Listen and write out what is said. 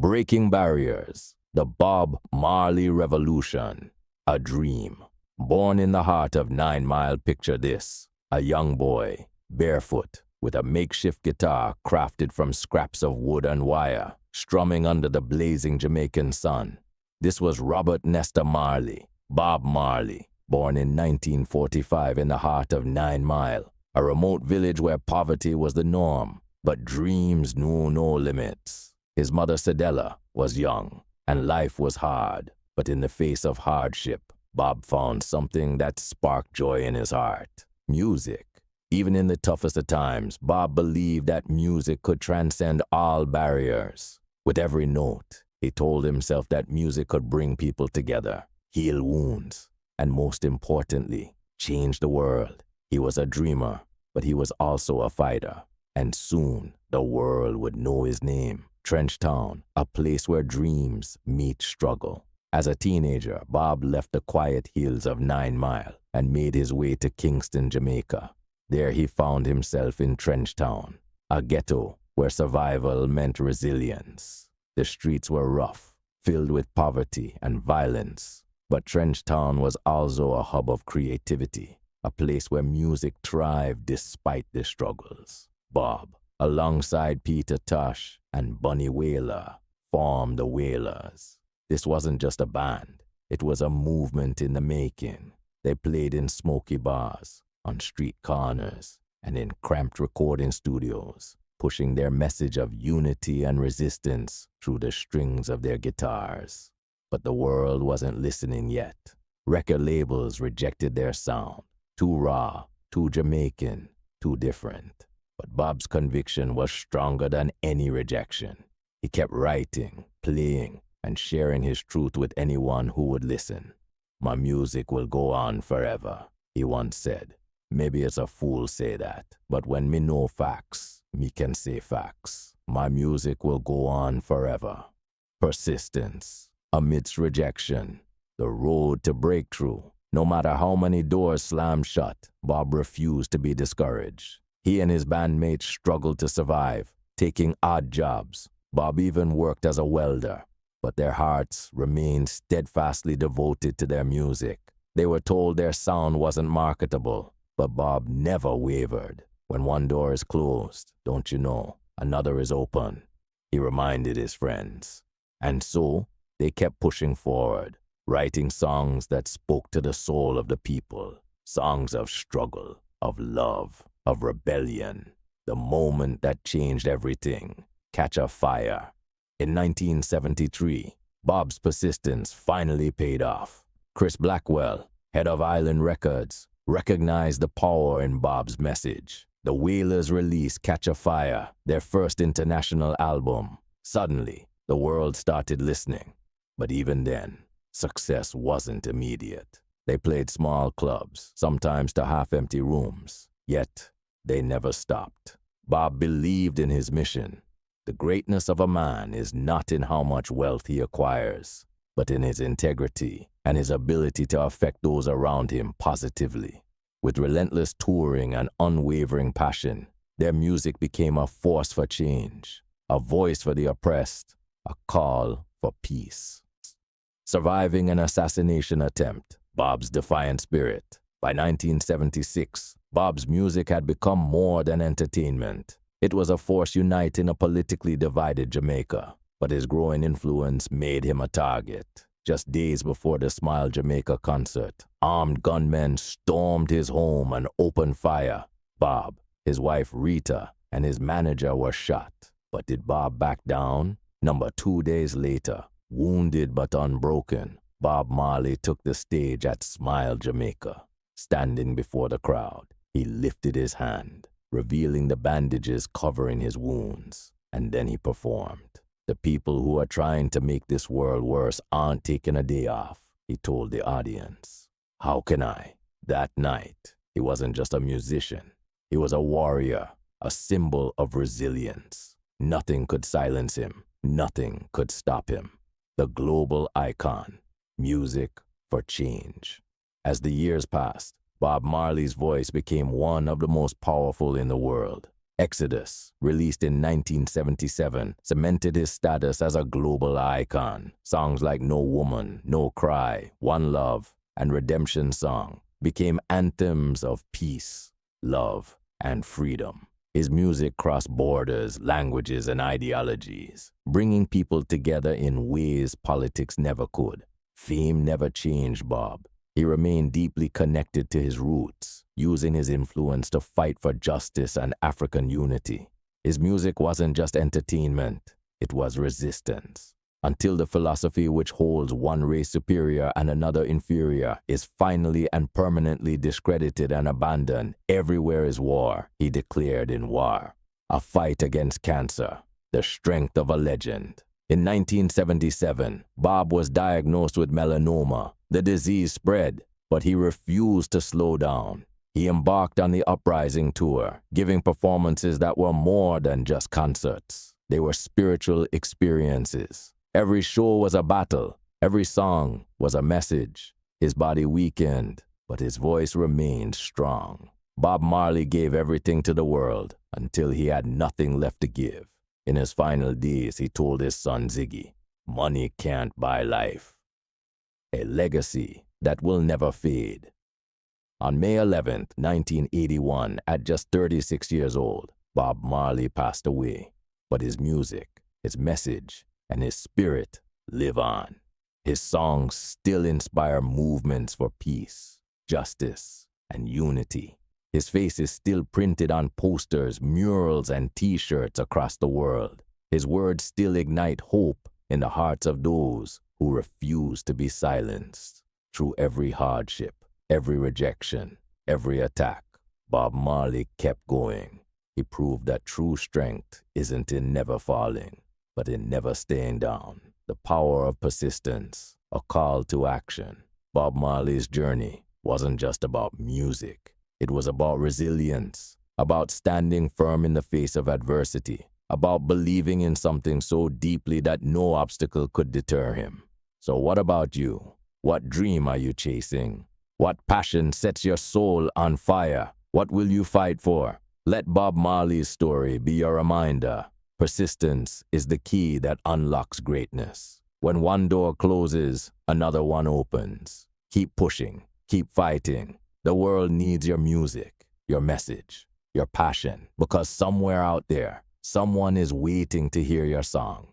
Breaking barriers, the Bob Marley Revolution, a dream. Born in the heart of 9 Mile, picture this, a young boy, barefoot, with a makeshift guitar crafted from scraps of wood and wire, strumming under the blazing Jamaican sun. This was Robert Nesta Marley, Bob Marley, born in 1945 in the heart of 9 Mile, a remote village where poverty was the norm, but dreams knew no limits. His mother Cedella was young, and life was hard, but in the face of hardship, Bob found something that sparked joy in his heart: music. Even in the toughest of times, Bob believed that music could transcend all barriers. With every note, he told himself that music could bring people together, heal wounds, and most importantly, change the world. He was a dreamer, but he was also a fighter, and soon the world would know his name. Trenchtown, a place where dreams meet struggle. As a teenager, Bob left the quiet hills of 9 Mile and made his way to Kingston, Jamaica. There he found himself in Trenchtown, a ghetto where survival meant resilience. The streets were rough, filled with poverty and violence, but Trenchtown was also a hub of creativity, a place where music thrived despite the struggles. Bob, alongside Peter Tosh and Bunny Wailer, formed the Wailers. This wasn't just a band, it was a movement in the making. They played in smoky bars, on street corners, and in cramped recording studios, pushing their message of unity and resistance through the strings of their guitars. But the world wasn't listening yet. Record labels rejected their sound. Too raw, too Jamaican, too different. But Bob's conviction was stronger than any rejection. He kept writing, playing, and sharing his truth with anyone who would listen. "My music will go on forever," he once said. Maybe it's a fool say that, but when me know facts, me can say facts. My music will go on forever. Persistence. Amidst rejection, the road to breakthrough. No matter how many doors slammed shut, Bob refused to be discouraged. He and his bandmates struggled to survive, taking odd jobs. Bob even worked as a welder, but their hearts remained steadfastly devoted to their music. They were told their sound wasn't marketable, but Bob never wavered. When one door is closed, don't you know, another is open, he reminded his friends. And so, they kept pushing forward, writing songs that spoke to the soul of the people, songs of struggle, of love, of rebellion, the moment that changed everything, Catch a Fire. In 1973, Bob's persistence finally paid off. Chris Blackwell, head of Island Records, recognized the power in Bob's message. The Wailers released Catch a Fire, their first international album. Suddenly, the world started listening. But even then, success wasn't immediate. They played small clubs, sometimes to half-empty rooms. Yet, they never stopped. Bob believed in his mission. The greatness of a man is not in how much wealth he acquires, but in his integrity and his ability to affect those around him positively. With relentless touring and unwavering passion, their music became a force for change, a voice for the oppressed, a call for peace. Surviving an assassination attempt, Bob's defiant spirit. By 1976, Bob's music had become more than entertainment. It was a force uniting a politically divided Jamaica, but his growing influence made him a target. Just days before the Smile Jamaica concert, armed gunmen stormed his home and opened fire. Bob, his wife Rita, and his manager were shot. But did Bob back down? 2 days later, wounded but unbroken, Bob Marley took the stage at Smile Jamaica. Standing before the crowd, he lifted his hand, revealing the bandages covering his wounds, and then he performed. "The people who are trying to make this world worse aren't taking a day off," he told the audience. How can I? That night, he wasn't just a musician. He was a warrior, a symbol of resilience. Nothing could silence him. Nothing could stop him. The global icon, music for change. As the years passed, Bob Marley's voice became one of the most powerful in the world. Exodus, released in 1977, cemented his status as a global icon. Songs like No Woman, No Cry, One Love, and Redemption Song became anthems of peace, love, and freedom. His music crossed borders, languages, and ideologies, bringing people together in ways politics never could. Fame never changed Bob. He remained deeply connected to his roots, using his influence to fight for justice and African unity. His music wasn't just entertainment, it was resistance. Until the philosophy which holds one race superior and another inferior is finally and permanently discredited and abandoned, everywhere is war, he declared in War. A fight against cancer, the strength of a legend. In 1977, Bob was diagnosed with melanoma. The disease spread, but he refused to slow down. He embarked on the Uprising Tour, giving performances that were more than just concerts. They were spiritual experiences. Every show was a battle. Every song was a message. His body weakened, but his voice remained strong. Bob Marley gave everything to the world until he had nothing left to give. In his final days, he told his son Ziggy, "Money can't buy life." A legacy that will never fade. On May 11th, 1981, at just 36 years old, Bob Marley passed away. But his music, his message, and his spirit live on. His songs still inspire movements for peace, justice, and unity. His face is still printed on posters, murals, and t-shirts across the world. His words still ignite hope in the hearts of those who refuse to be silenced. Through every hardship, every rejection, every attack, Bob Marley kept going. He proved that true strength isn't in never falling, but in never staying down. The power of persistence, a call to action. Bob Marley's journey wasn't just about music. It was about resilience, about standing firm in the face of adversity, about believing in something so deeply that no obstacle could deter him. So what about you? What dream are you chasing? What passion sets your soul on fire? What will you fight for? Let Bob Marley's story be your reminder. Persistence is the key that unlocks greatness. When one door closes, another one opens. Keep pushing, keep fighting. The world needs your music, your message, your passion, because somewhere out there, someone is waiting to hear your song.